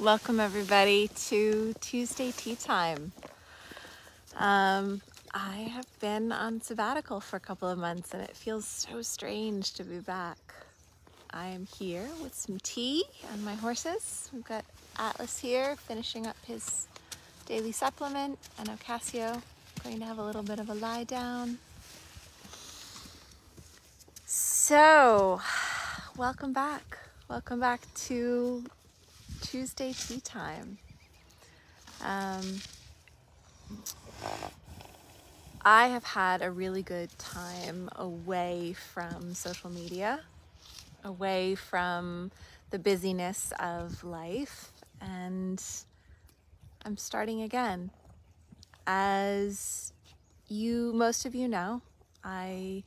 Welcome everybody to Tuesday Tea Time. I have been on sabbatical for a couple of months and it feels so strange to be back. I am here with some tea and my horses. We've got Atlas here finishing up his daily supplement and Ocasio going to have a little bit of a lie down. So, welcome back. Welcome back to Tuesday Tea Time. I have had a really good time away from social media, away from the busyness of life, and I'm starting again. As most of you know, I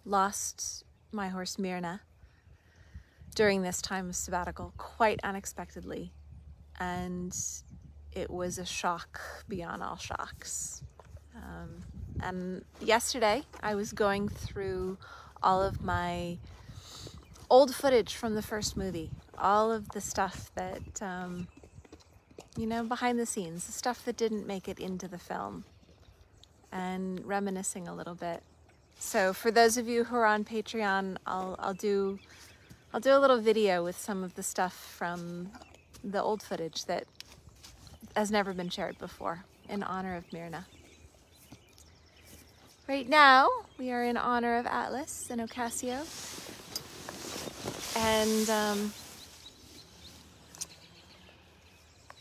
lost my horse Myrna during this time of sabbatical quite unexpectedly, and it was a shock beyond all shocks. And yesterday I was going through all of my old footage from the first movie, all of the stuff that, behind the scenes, the stuff that didn't make it into the film, and reminiscing a little bit. So for those of you who are on Patreon, I'll do a little video with some of the stuff from the old footage that has never been shared before in honor of Myrna. Right now, we are in honor of Atlas and Ocasio. And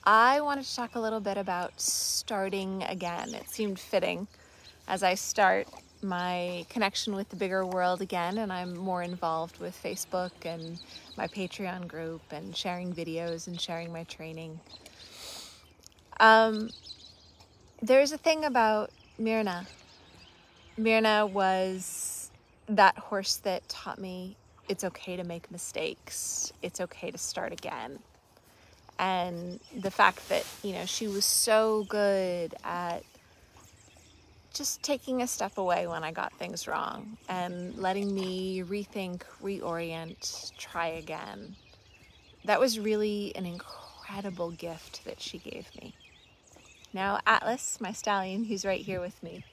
I wanted to talk a little bit about starting again. It seemed fitting as I start my connection with the bigger world again, and I'm more involved with Facebook and my Patreon group and sharing videos and sharing my training. There's a thing about Myrna. Myrna was that horse that taught me it's okay to make mistakes. It's okay to start again. And the fact that, she was so good at just taking a step away when I got things wrong and letting me rethink, reorient, try again. That was really an incredible gift that she gave me. Now Atlas, my stallion, who's right here with me,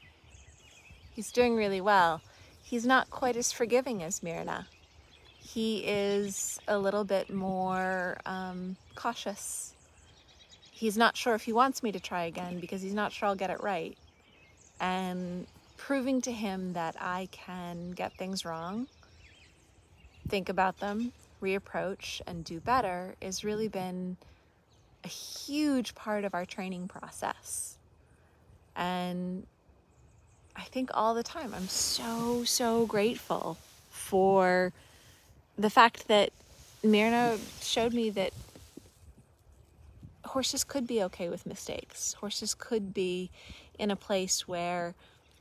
he's doing really well. He's not quite as forgiving as Myrna. He is a little bit more cautious. He's not sure if he wants me to try again because he's not sure I'll get it right. And proving to him that I can get things wrong, think about them, reapproach, and do better has really been a huge part of our training process. And I think all the time I'm so grateful for the fact that Myrna showed me that horses could be okay with mistakes. Horses could be in a place where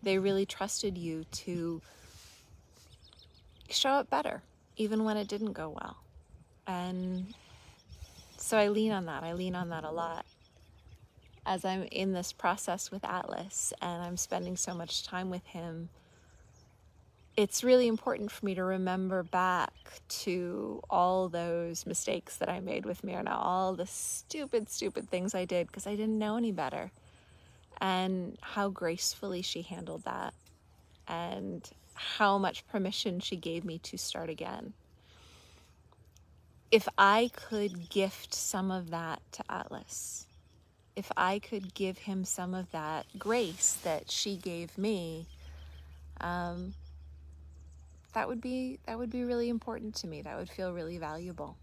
they really trusted you to show up better, even when it didn't go well. And so I lean on that. I lean on that a lot as I'm in this process with Atlas and I'm spending so much time with him. It's really important for me to remember back to all those mistakes that I made with Myrna, all the stupid things I did because I didn't know any better, and how gracefully she handled that and how much permission she gave me to start again. If I could gift some of that to Atlas, if I could give him some of that grace that she gave me, that would be really important to me. That would feel really valuable.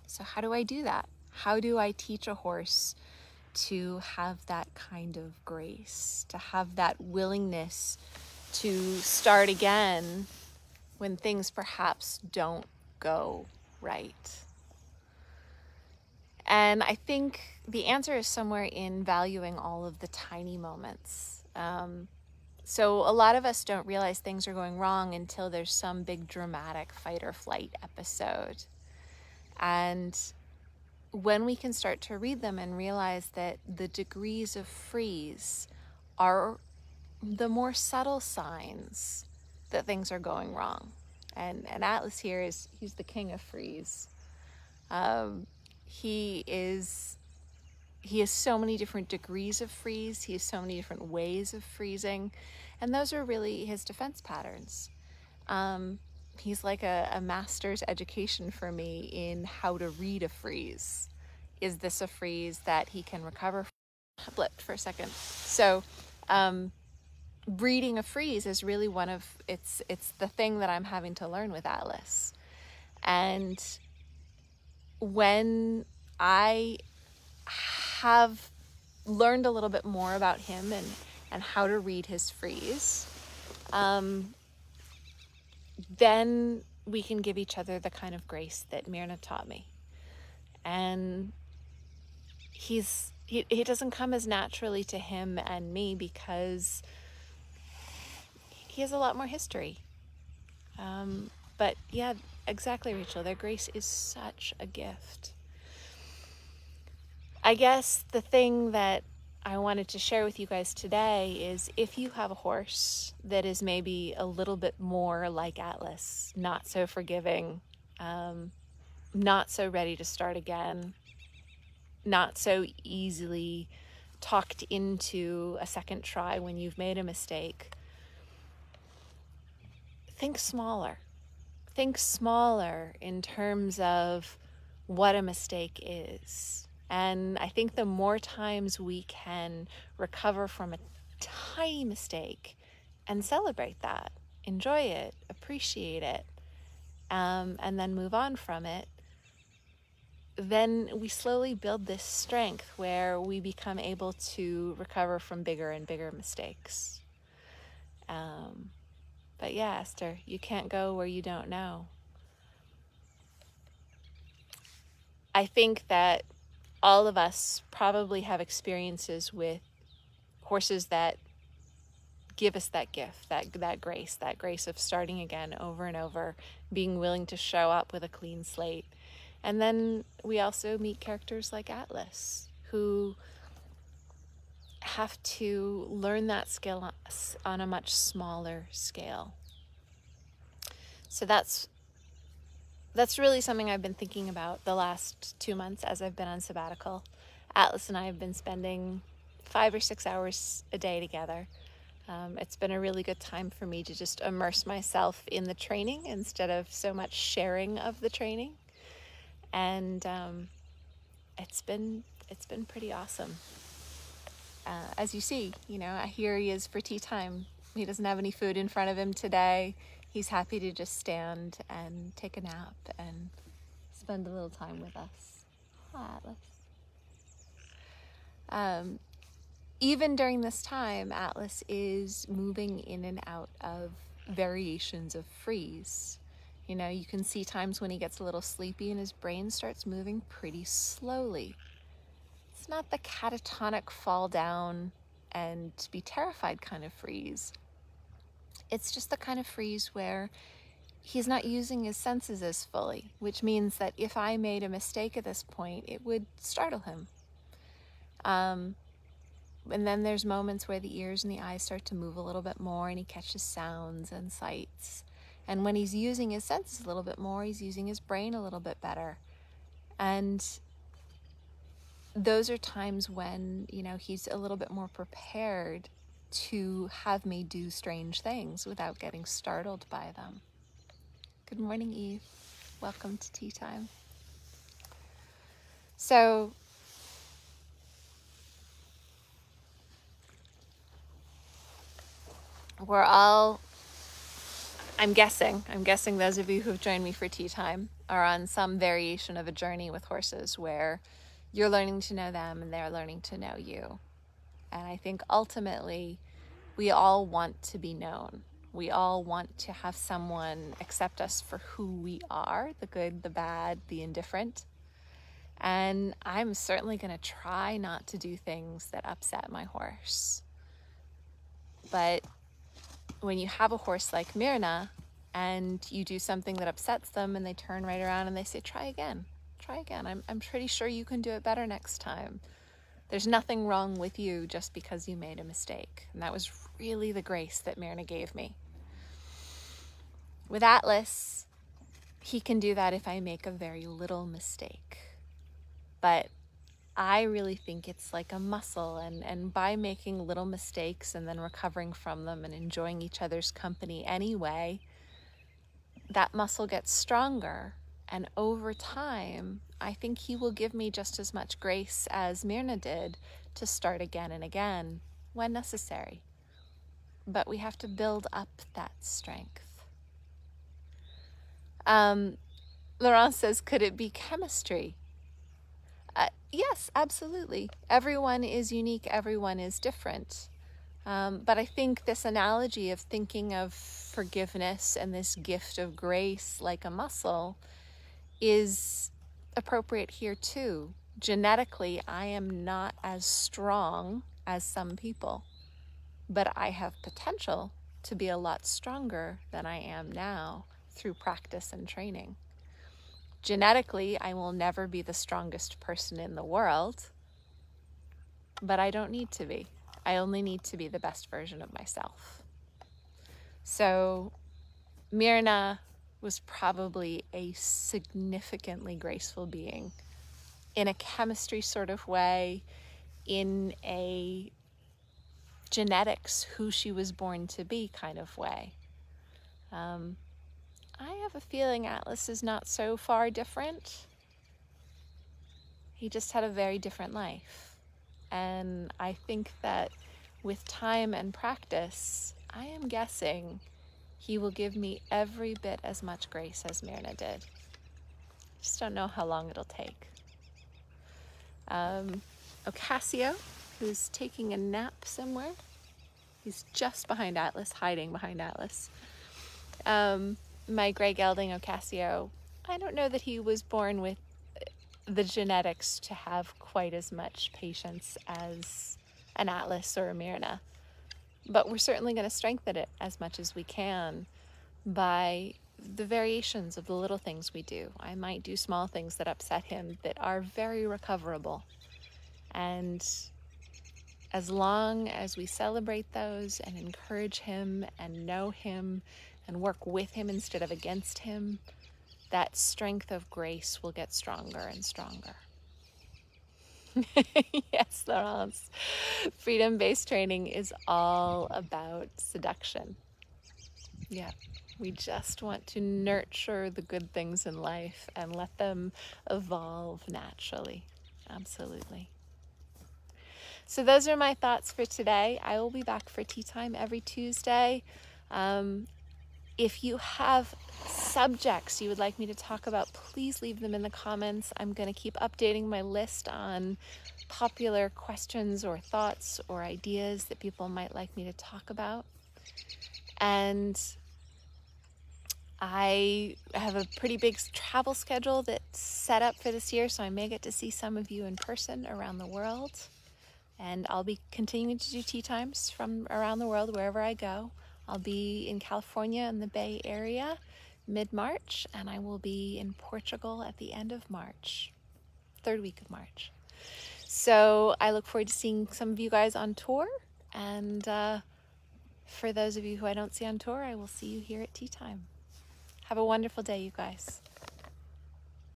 So how do I do that? How do I teach a horse to have that kind of grace, to have that willingness to start again when things perhaps don't go right? And I think the answer is somewhere in valuing all of the tiny moments. So a lot of us don't realize things are going wrong until there's some big dramatic fight or flight episode. And when we can start to read them and realize that the degrees of freeze are the more subtle signs that things are going wrong. And Atlas here he's the king of freeze. He has so many different degrees of freeze. He has so many different ways of freezing. And those are really his defense patterns. He's like a master's education for me in how to read a freeze. Is this a freeze that he can recover from? Blipped for a second. So reading a freeze is really one of, it's the thing that I'm having to learn with Atlas. And when I have learned a little bit more about him and how to read his freeze, then we can give each other the kind of grace that Myrna taught me. And he doesn't come as naturally to him and me because he has a lot more history. But yeah, exactly, Rachel. Their grace is such a gift. I guess the thing that I wanted to share with you guys today is if you have a horse that is maybe a little bit more like Atlas, not so forgiving, not so ready to start again, not so easily talked into a second try when you've made a mistake, think smaller. Think smaller in terms of what a mistake is. And I think the more times we can recover from a tiny mistake and celebrate that, enjoy it, appreciate it, and then move on from it, then we slowly build this strength where we become able to recover from bigger and bigger mistakes. But yeah, Esther, you can't go where you don't know. I think that all of us probably have experiences with horses that give us that gift, that grace of starting again over and over, being willing to show up with a clean slate. And then we also meet characters like Atlas, who have to learn that skill on a much smaller scale. So that's really something I've been thinking about the last 2 months as I've been on sabbatical. Atlas and I have been spending 5 or 6 hours a day together. It's been a really good time for me to just immerse myself in the training instead of so much sharing of the training. And it's been pretty awesome. As you see, here he is for tea time. He doesn't have any food in front of him today. He's happy to just stand and take a nap and spend a little time with us. Hi, Atlas. Even during this time, Atlas is moving in and out of variations of freeze. You can see times when he gets a little sleepy and his brain starts moving pretty slowly. It's not the catatonic fall down and be terrified kind of freeze. It's just the kind of freeze where he's not using his senses as fully, which means that if I made a mistake at this point, it would startle him. And then there's moments where the ears and the eyes start to move a little bit more and he catches sounds and sights. And when he's using his senses a little bit more, he's using his brain a little bit better. And those are times when, he's a little bit more prepared to have me do strange things without getting startled by them. Good morning, Eve. Welcome to tea time. So, we're all, I'm guessing those of you who've joined me for tea time are on some variation of a journey with horses where you're learning to know them and they're learning to know you. And I think ultimately we all want to be known. We all want to have someone accept us for who we are, the good, the bad, the indifferent. And I'm certainly going to try not to do things that upset my horse. But when you have a horse like Myrna and you do something that upsets them and they turn right around and they say, try again. I'm pretty sure you can do it better next time. There's nothing wrong with you just because you made a mistake. And that was really the grace that Myrna gave me. With Atlas, he can do that if I make a very little mistake. But I really think it's like a muscle, and by making little mistakes and then recovering from them and enjoying each other's company anyway, that muscle gets stronger. And over time, I think he will give me just as much grace as Myrna did to start again and again when necessary. But we have to build up that strength. Laurent says, could it be chemistry? Yes, absolutely. Everyone is unique. Everyone is different. But I think this analogy of thinking of forgiveness and this gift of grace like a muscle is appropriate here too. Genetically, I am not as strong as some people, but I have potential to be a lot stronger than I am now through practice and training. Genetically, I will never be the strongest person in the world, but I don't need to be. I only need to be the best version of myself. So Myrna was probably a significantly graceful being in a chemistry sort of way, in a genetics, who she was born to be kind of way. I have a feeling Atlas is not so far different. He just had a very different life. And I think that with time and practice, I am guessing he will give me every bit as much grace as Myrna did. Just don't know how long it'll take. Ocasio, who's taking a nap somewhere. He's just behind Atlas, hiding behind Atlas. My gray gelding Ocasio, I don't know that he was born with the genetics to have quite as much patience as an Atlas or a Myrna, but we're certainly going to strengthen it as much as we can by the variations of the little things we do. I might do small things that upset him that are very recoverable, and as long as we celebrate those and encourage him and know him and work with him instead of against him, that strength of grace will get stronger and stronger. Yes, Laurence. Freedom-based training is all about seduction. Yeah, we just want to nurture the good things in life and let them evolve naturally. Absolutely. So those are my thoughts for today. I will be back for tea time every Tuesday. If you have subjects you would like me to talk about, please leave them in the comments. I'm going to keep updating my list on popular questions or thoughts or ideas that people might like me to talk about. And I have a pretty big travel schedule that's set up for this year, so I may get to see some of you in person around the world. And I'll be continuing to do tea times from around the world wherever I go. I'll be in California in the Bay Area mid-March, and I will be in Portugal at the end of March, third week of March. So I look forward to seeing some of you guys on tour, and for those of you who I don't see on tour, I will see you here at tea time. Have a wonderful day, you guys.